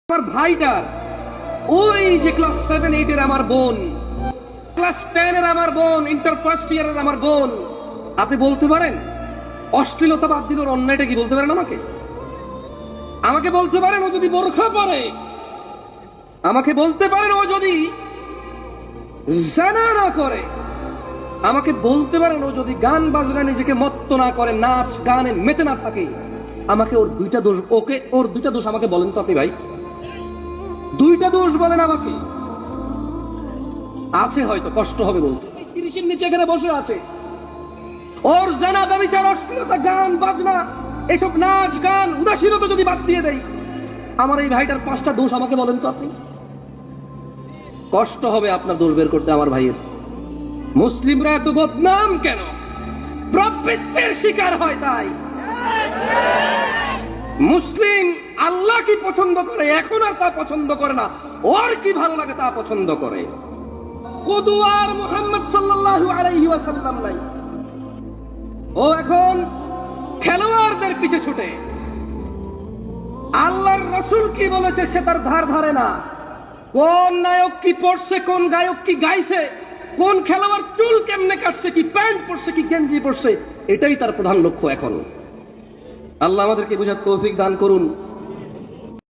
আমার ভাইটার ওই যে ক্লাস 7-8 এর আমার বোন, ক্লাস 10 এর আমার বোন, ইন্টার ফার্স্ট ইয়ারের আমার বোন, আপনি বলতে পারেন অশ্লীলতা বাদ দিল অন্যায়টা কি বলতে পারেন? আমাকে বলতে পারেন ও যদি বোরখা পরে, আমাকে বলতে পারেন ও যদি জানা না করে, আমাকে বলতে পারেন ও যদি গান বাজনা নিজেকে মত্ত না করে, নাচ গানে মেতে না থাকে, আমাকে ওর দুইটা দোষ আমাকে বলেন তো আপনি ভাই, দুইটা দোষ বলেন আমাকে। আছে হয়তো, কষ্ট হবে বলতে, 30-এর নিচে এখানে বসে আছে, ওর জানা ব্যভিচার অশ্লীলতা গান বাজনা এসব নাচ গান উদাসীনতা যদি বাদ দিয়ে দেয়, আমার এই ভাইটার 5টা দোষ আমাকে বলেন তো আপনি। কষ্ট হবে আপনার দোষ বের করতে আমার ভাইয়ের। মুসলিমরা এত বদনাম কেন? প্রবৃত্তির শিকার হয় তাই। মুসলিম আল্লাহ কি পছন্দ করে এখন আর তা পছন্দ করে না, ওর কি ভালো লাগে তা পছন্দ করে। কুদওয়ার মুহাম্মদ সাল্লাল্লাহু আলাইহি ওয়াসাল্লাম নাই, ও এখন খেলোয়াড়দের পিছে ছুটে। আল্লাহর রাসূল কি বলেছে সে তার ধার ধারে না। কোন নায়ক কি পড়ছে, কোন গায়ক কি গাইছে, কোন খেলোয়াড় চুল কেমনে কাটছে, কি প্যান্ট পরছে, কি গেঞ্জি পরছে, এটাই তার প্রধান লক্ষ্য এখন। আল্লাহ আমাদেরকে বুঝার তৌফিক দান করুন।